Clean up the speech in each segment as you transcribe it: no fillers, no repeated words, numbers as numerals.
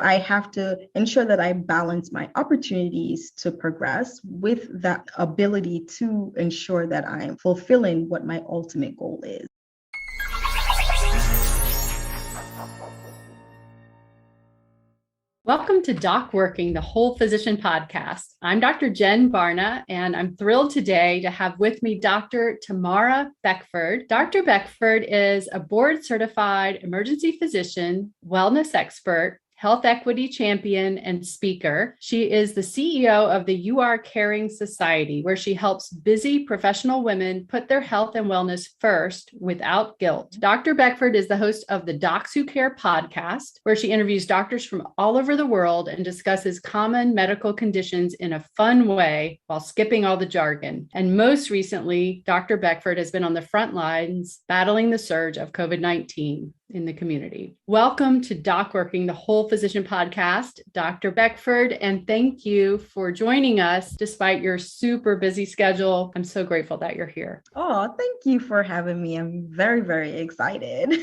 I have to ensure that I balance my opportunities to progress with that ability to ensure that I'm fulfilling what my ultimate goal is. Welcome to DocWorking, the Whole Physician Podcast. I'm Dr. Jen Barna, and I'm thrilled today to have with me Dr. Tamara Beckford. Dr. Beckford is a board-certified emergency physician, wellness expert, health equity champion, and speaker. She is the CEO of the You Are Caring Society, where she helps busy professional women put their health and wellness first without guilt. Dr. Beckford is the host of the Docs Who Care podcast, where she interviews doctors from all over the world and discusses common medical conditions in a fun way while skipping all the jargon. And most recently, Dr. Beckford has been on the front lines battling the surge of COVID-19 in the community. Welcome to DocWorking, the Whole Physician Podcast, Dr. Beckford, and thank you for joining us despite your super busy schedule. I'm so grateful that you're here. Oh, thank you for having me. I'm very, very excited.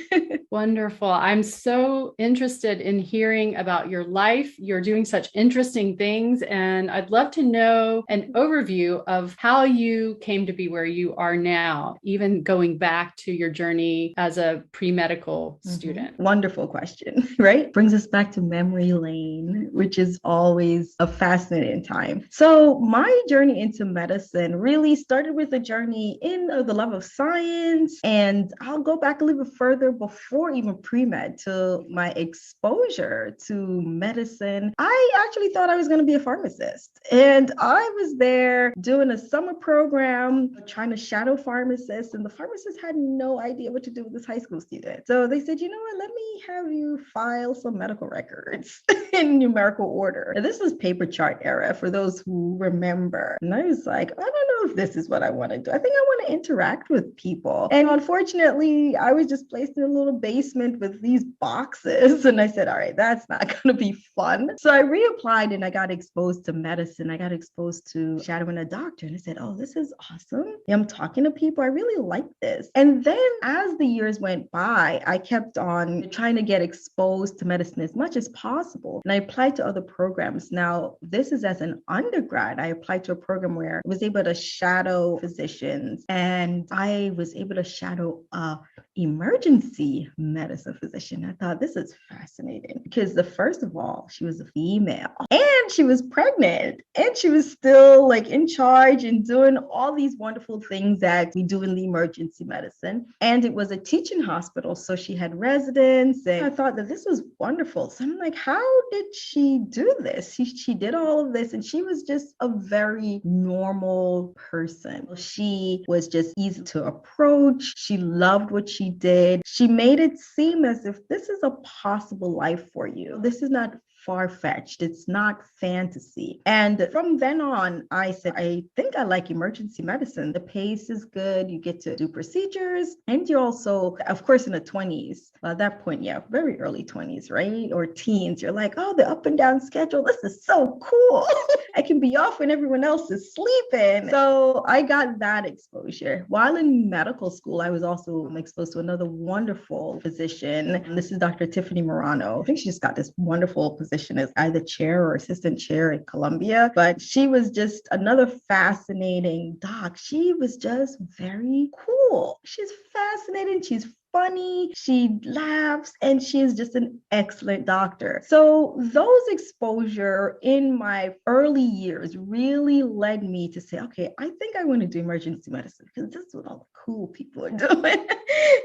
Wonderful. I'm so interested in hearing about your life. You're doing such interesting things, and I'd love to know an overview of how you came to be where you are now, even going back to your journey as a pre-medical student. Wonderful question, right? Brings us back to memory lane, which is always a fascinating time. So my journey into medicine really started with a journey in the love of science. And I'll go back a little bit further before even pre-med to my exposure to medicine. I actually thought I was going to be a pharmacist. And I was there doing a summer program, trying to shadow pharmacists. And the pharmacist had no idea what to do with this high school student. So they said, you know what, let me have you file some medical records in numerical order. And this was paper chart era for those who remember. And I was like, I don't know if this is what I want to do. I think I want to interact with people. And unfortunately, I was just placed in a little basement with these boxes. And I said, all right, that's not going to be fun. So I reapplied and I got exposed to medicine. I got exposed to shadowing a doctor. And I said, oh, this is awesome. I'm talking to people. I really like this. And then as the years went by, I kept on trying to get exposed to medicine as much as possible. And I applied to other programs. Now, this is as an undergrad. I applied to a program where I was able to shadow physicians, and I was able to shadow a emergency medicine physician. I thought this is fascinating because first of all, she was a female and she was pregnant and she was still like in charge and doing all these wonderful things that we do in the emergency medicine. And it was a teaching hospital. So she had residents, and I thought that this was wonderful. So I'm like, how did she do this? She did all of this, and she was just a very normal person. She was just easy to approach. She loved what she did. She made it seem as if this is a possible life for you. This is not far-fetched. It's not fantasy. And from then on, I said, I think I like emergency medicine. The pace is good. You get to do procedures. And you're also, of course, in the 20s. At that point, yeah, very early 20s, right? Or teens. You're like, oh, the up and down schedule. This is so cool. I can be off when everyone else is sleeping. So I got that exposure. While in medical school, I was also exposed to another wonderful physician. And this is Dr. Tiffany Morano. I think she just got this wonderful position as either chair or assistant chair at Columbia, but she was just another fascinating doc. She was just very cool. She's fascinating. She's funny, she laughs, and she is just an excellent doctor. So those exposure in my early years really led me to say, okay, I think I want to do emergency medicine because this is what all the cool people are doing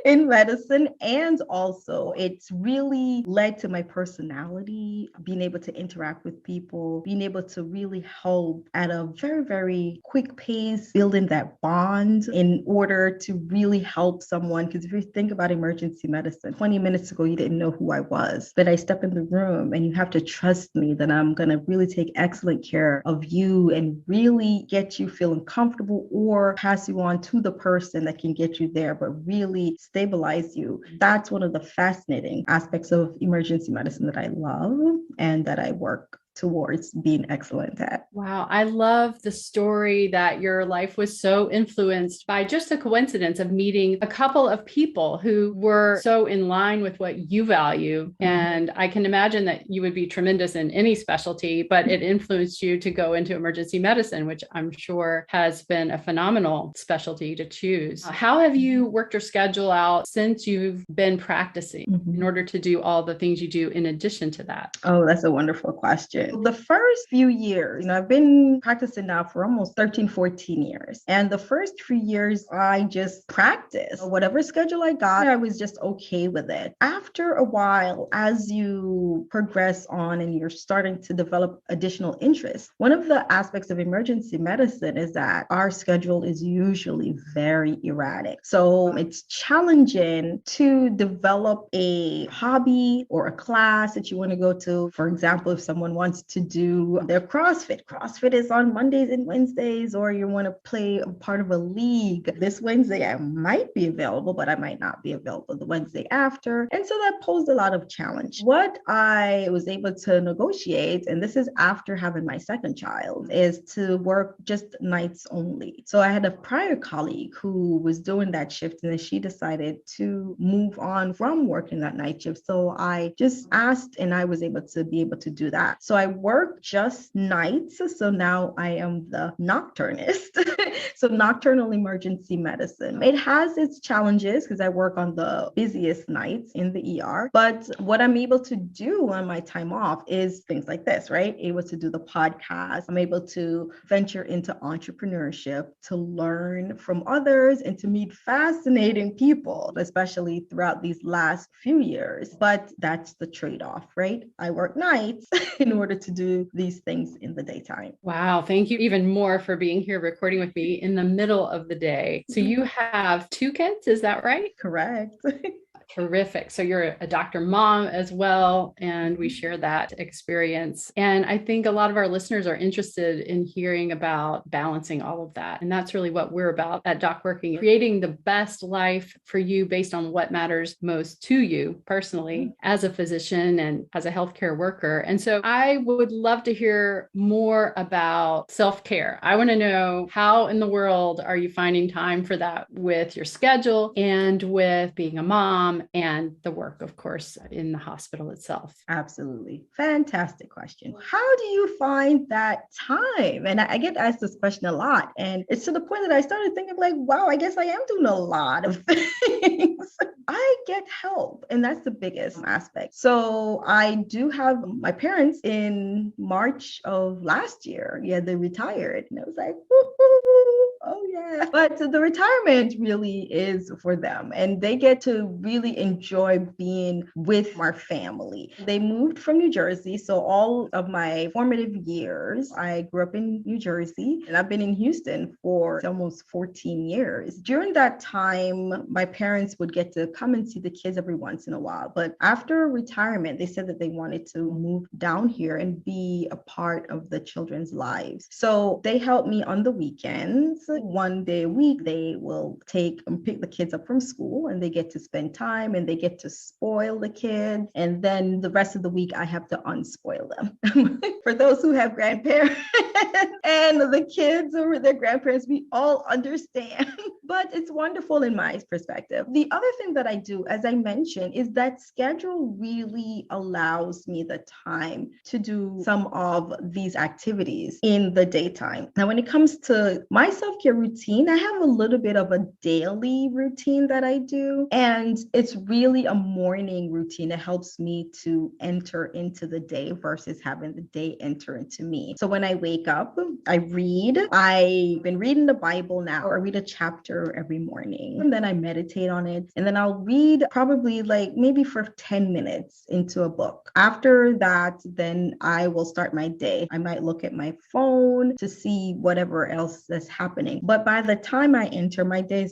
in medicine. And also it's really led to my personality, being able to interact with people, being able to really help at a very, very quick pace, building that bond in order to really help someone. Because if you think about emergency medicine, 20 minutes ago, you didn't know who I was, but I step in the room and you have to trust me that I'm going to really take excellent care of you and really get you feeling comfortable or pass you on to the person that can get you there, but really stabilize you. That's one of the fascinating aspects of emergency medicine that I love and that I work towards being excellent at. Wow. I love the story that your life was so influenced by just a coincidence of meeting a couple of people who were so in line with what you value. And I can imagine that you would be tremendous in any specialty, but it influenced you to go into emergency medicine, which I'm sure has been a phenomenal specialty to choose. How have you worked your schedule out since you've been practicing in order to do all the things you do in addition to that? Oh, that's a wonderful question. The first few years, I've been practicing now for almost 13, 14 years. And the first few years, I just practiced. Whatever schedule I got, I was just okay with it. After a while, as you progress on and you're starting to develop additional interests, one of the aspects of emergency medicine is that our schedule is usually very erratic. So it's challenging to develop a hobby or a class that you want to go to. For example, if someone wants to do their CrossFit is on Mondays and Wednesdays, or you want to play a part of a league. This Wednesday, I might be available, but I might not be available the Wednesday after. And so that posed a lot of challenge. What I was able to negotiate, and this is after having my second child, is to work just nights only. So I had a prior colleague who was doing that shift, and then she decided to move on from working that night shift. So I just asked, and I was able to do that. So I work just nights. So now I am the nocturnist. So nocturnal emergency medicine. It has its challenges because I work on the busiest nights in the ER. But what I'm able to do on my time off is things like this, right? Able to do the podcast. I'm able to venture into entrepreneurship, to learn from others, and to meet fascinating people, especially throughout these last few years. But that's the trade-off, right? I work nights in order to do these things in the daytime. Wow. Thank you even more for being here recording with me in the middle of the day. So you have 2 kids, is that right? Correct. Terrific. So you're a doctor mom as well, and we share that experience. And I think a lot of our listeners are interested in hearing about balancing all of that. And that's really what we're about at DocWorking, creating the best life for you based on what matters most to you personally as a physician and as a healthcare worker. And so I would love to hear more about self-care. I want to know, how in the world are you finding time for that with your schedule and with being a mom and the work, of course, in the hospital itself? Absolutely. Fantastic question. How do you find that time? And I get asked this question a lot. And it's to the point that I started thinking like, wow, I guess I am doing a lot of things. I get help. And that's the biggest aspect. So I do have my parents in March of last year. Yeah, they retired. And I was like, oh yeah. But the retirement really is for them. And they get to really enjoy being with our family. They moved from New Jersey. So all of my formative years, I grew up in New Jersey, and I've been in Houston for almost 14 years. During that time, my parents would get to come and see the kids every once in a while. But after retirement, they said that they wanted to move down here and be a part of the children's lives. So they help me on the weekends. One day a week, they will take and pick the kids up from school, and they get to spend time and they get to spoil the kids. And then the rest of the week, I have to unspoil them. For those who have grandparents and the kids or their grandparents, we all understand. But it's wonderful in my perspective. The other thing that I do, as I mentioned, is that schedule really allows me the time to do some of these activities in the daytime. Now, when it comes to my self-care routine, I have a little bit of a daily routine that I do. And it's really a morning routine that helps me to enter into the day versus having the day enter into me. So when I wake up, I read. I've been reading the Bible now. I read a chapter every morning, and then I meditate on it. And then I'll read probably like maybe for 10 minutes into a book. After that, then I will start my day. I might look at my phone to see whatever else that's happening. But by the time I enter my day,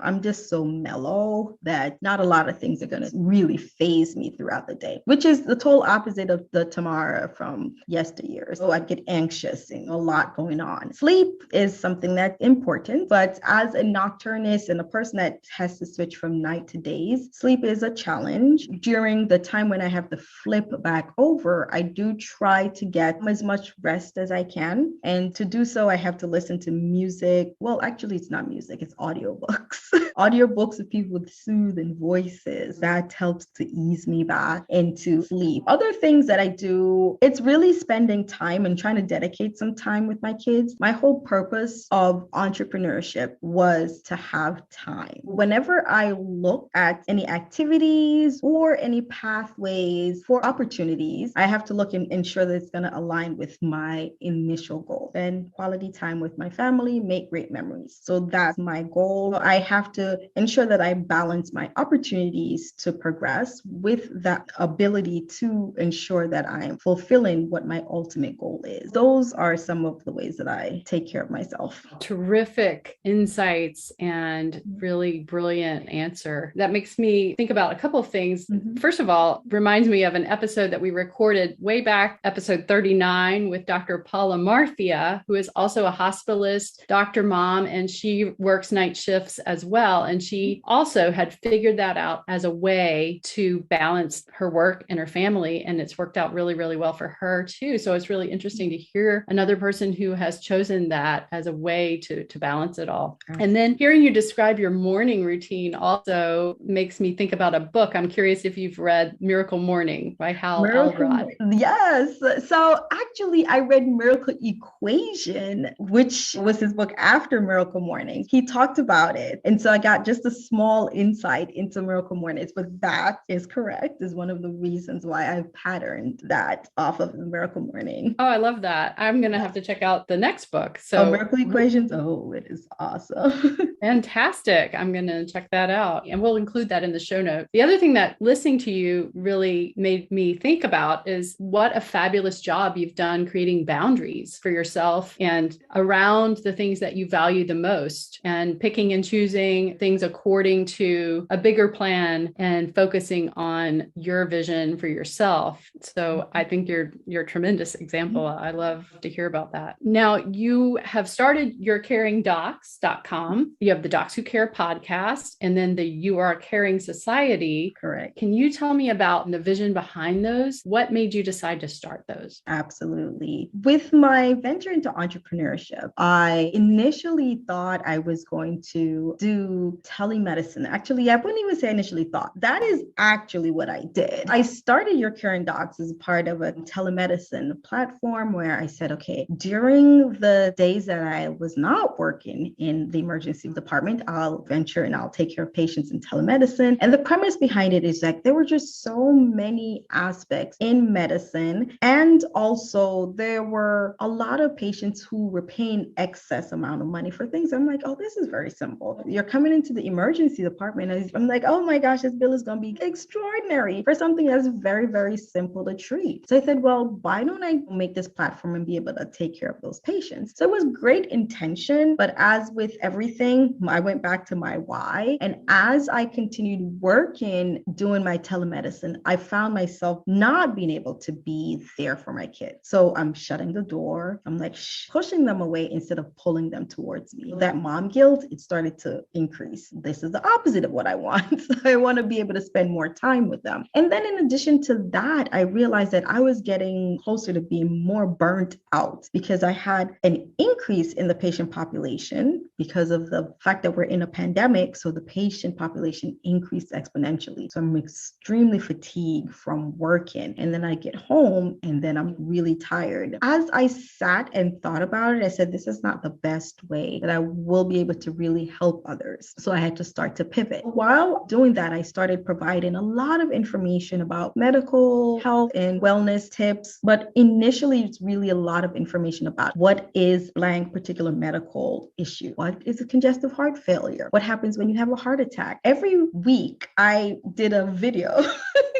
I'm just so mellow that not a lot of things are going to really phase me throughout the day, which is the total opposite of the Tamara from yesteryear. So I get anxious and a lot going on. Sleep is something that's important, but as a nocturnist and a person that has to switch from night to days, sleep is a challenge. During the time when I have to flip back over, I do try to get as much rest as I can. And to do so, I have to listen to music. Well, actually, it's not music, it's audiobooks. Audiobooks of people with soothing voices. That helps to ease me back into sleep. Other things that I do, it's really spending time and trying to dedicate some time with my kids. My whole purpose of entrepreneurship was to have time. Whenever I look at any activities or any pathways for opportunities, I have to look and ensure that it's going to align with my initial goal. Spend quality time with my family, make great memories. So that's my goal. I have to ensure that I balance my opportunities to progress with that ability to ensure that I'm fulfilling what my ultimate goal is. Those are some of the ways that I take care of myself. Terrific insights and really brilliant answer. That makes me think about a couple of things. First of all, reminds me of an episode that we recorded way back, episode 39, with Dr. Paula Marthia, who is also a hospitalist, doctor mom, and she works night shifts as well. And she also had figured that out as a way to balance her work and her family. And it's worked out really, really well for her too. So it's really interesting to hear another person who has chosen that as a way to balance it all. And then hearing you describe your morning routine also makes me think about a book. I'm curious if you've read Miracle Morning by Hal Elrod. Yes. So actually, I read Miracle Equation, which was his book after Miracle Morning. He talked about it. And so I got just a small insight into Miracle Mornings, but that is correct, is one of the reasons why I've patterned that off of the Miracle Morning. Oh, I love that. I'm going to have to check out the next book. So Miracle Equations. Oh, it is awesome. Fantastic. I'm going to check that out, and we'll include that in the show note. The other thing that listening to you really made me think about is what a fabulous job you've done creating boundaries for yourself and around the things that you value the most, and picking and choosing things according to a bigger plan and focusing on your vision for yourself. So I think you're a tremendous example. I love to hear about that. Now, you have started YourCaringDocs.com. You have the Docs Who Care podcast, and then the You Are Caring Society. Correct. Can you tell me about the vision behind those? What made you decide to start those? Absolutely. With my venture into entrepreneurship, I initially thought I was going to do telemedicine. Actually, I wouldn't even say initially thought. That is actually what I did. I started Your Caring Docs as part of a telemedicine platform where I said, okay, during the days that I was not working in the emergency department, I'll venture and I'll take care of patients in telemedicine. And the premise behind it is that there were just so many aspects in medicine. And also there were a lot of patients who were paying excess amount of money for things. I'm like, oh, this is very simple. You're coming into the emergency department. And I'm like, oh my gosh, this bill is going to be extraordinary for something that's very, very simple to treat. So I said, well, why don't I make this platform and be able to take care of those patients? So it was great intention, but as with everything, I went back to my why. And as I continued working, doing my telemedicine, I found myself not being able to be there for my kids. So I'm shutting the door. I'm like pushing them away instead of pulling them towards me. That mom guilt, it started to increase. This is the opposite of what I want. So I want to be able to spend more time with them. And then in addition to that, I realized that I was getting closer to being more burnt out because I had an increase in the patient population because of the fact that we're in a pandemic. So the patient population increased exponentially. So I'm extremely fatigued from working. And then I get home and then I'm really tired. As I sat and thought about it, I said, this is not the best way that I will be able to really help others. So I had to start to pivot. While doing that, I started providing a lot of information about medical health and wellness tips. But initially, it's really a lot of information about what is blank particular medical issue. What is a congestive heart failure? What happens when you have a heart attack? Every week, I did a video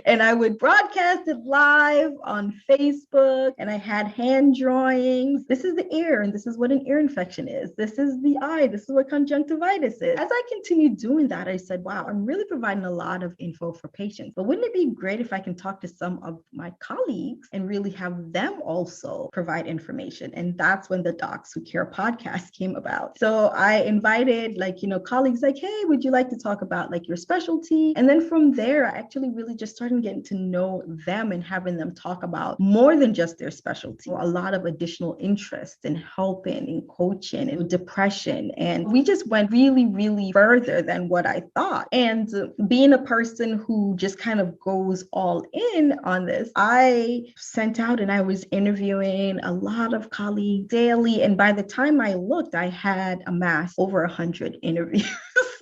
and I would broadcast it live on Facebook, and I had hand drawings. This is the ear, and this is what an ear infection is. This is the eye. This is what conjunctivitis is. As I continued doing that, I said, wow, I'm really providing a lot of info for patients, but wouldn't it be great if I can talk to some of my colleagues and really have them also provide information? And that's when the Docs Who Care podcast came about. So I invited started, like, colleagues like, hey, would you like to talk about like your specialty? And then from there, I actually really just started getting to know them and having them talk about more than just their specialty, a lot of additional interest in helping, in coaching, and depression. And we just went really, really further than what I thought. And being a person who just kind of goes all in on this, I sent out and I was interviewing a lot of colleagues daily. And by the time I looked, I had amassed over 100 interviews.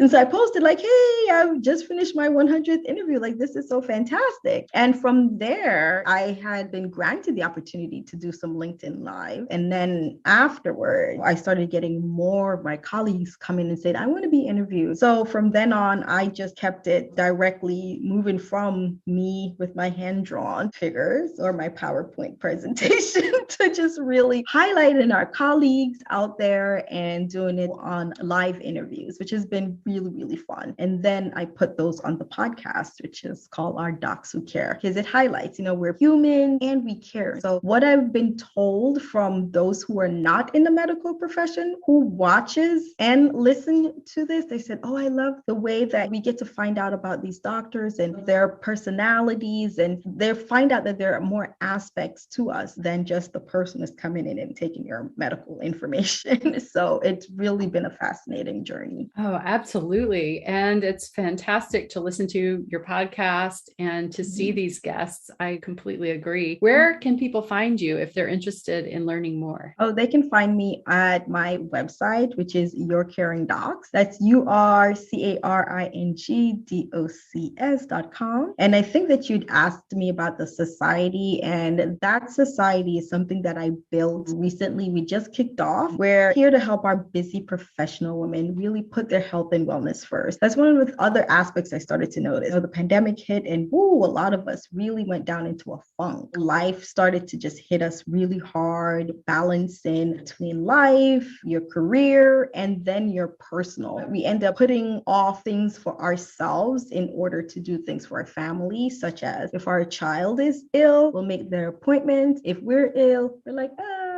And so I posted like, hey, I've just finished my 100th interview. Like, this is so fantastic. And from there, I had been granted the opportunity to do some LinkedIn Live. And then afterward, I started getting more of my colleagues come in and said, I want to be interviewed. So from then on, I just kept it directly moving from me with my hand-drawn figures or my PowerPoint presentation to just really highlighting our colleagues out there and doing it on live interviews, which has been really, really fun. And then I put those on the podcast, which is called Our Docs Who Care, because it highlights, we're human and we care. So what I've been told from those who are not in the medical profession, who watches and listen to this, they said, oh, I love the way that we get to find out about these doctors and their personalities, and they find out that there are more aspects to us than just the person that's coming in and taking your medical information. So it's really been a fascinating journey. Oh, absolutely. And it's fantastic to listen to your podcast and to see these guests. I completely agree. Where can people find you if they're interested in learning more? Oh, they can find me at my website, which is Your Caring Docs. That's URCaringDocs.com. And I think that you'd asked me about the society, and that society is something that I built recently. We just kicked off. We're here to help our busy professional women really put their health and wellness first. That's one of the other aspects I started to notice. The pandemic hit and a lot of us really went down into a funk. Life started to just hit us really hard, balancing between life, your career, and then your personal. We end up putting off things for ourselves in order to do things for our family, such as if our child is ill, we'll make their appointment. If we're ill, we're like,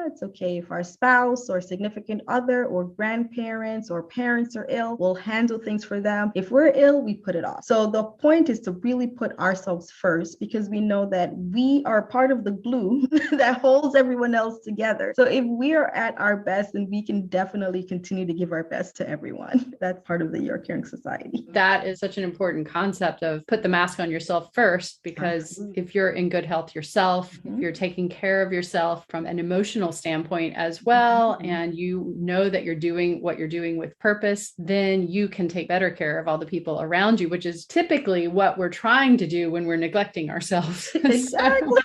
it's okay. If our spouse or significant other or grandparents or parents are ill, we'll handle things for them. If we're ill, we put it off. So the point is to really put ourselves first, because we know that we are part of the glue that holds everyone else together. So if we are at our best, then we can definitely continue to give our best to everyone. That's part of the Your Caring Society. That is such an important concept of put the mask on yourself first, because if you're in good health yourself, if you're taking care of yourself from an emotional standpoint as well, and you know that you're doing what you're doing with purpose, then you can take better care of all the people around you, which is typically what we're trying to do when we're neglecting ourselves. Exactly.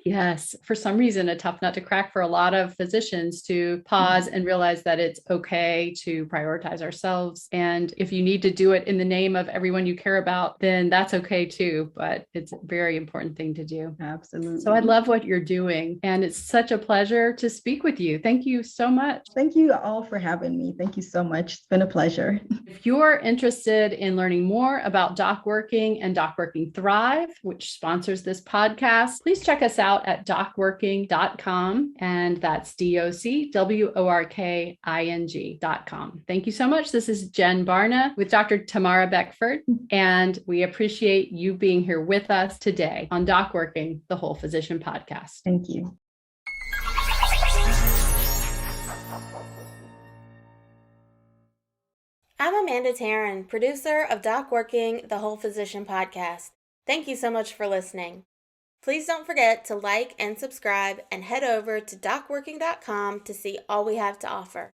Yes, for some reason, a tough nut to crack for a lot of physicians to pause and realize that it's okay to prioritize ourselves. And if you need to do it in the name of everyone you care about, then that's okay too. But it's a very important thing to do. Absolutely. So I love what you're doing. And it's such a pleasure to speak with you. Thank you so much. Thank you all for having me. Thank you so much. It's been a pleasure. If you're interested in learning more about DocWorking and DocWorking Thrive, which sponsors this podcast, please check us out at DocWorking.com. And that's DocWorking.com. Thank you so much. This is Jen Barna with Dr. Tamara Beckford, and we appreciate you being here with us today on DocWorking, the Whole Physician Podcast. Thank you. I'm Amanda Taryn, producer of DocWorking, the Whole Physician Podcast. Thank you so much for listening. Please don't forget to like and subscribe, and head over to DocWorking.com to see all we have to offer.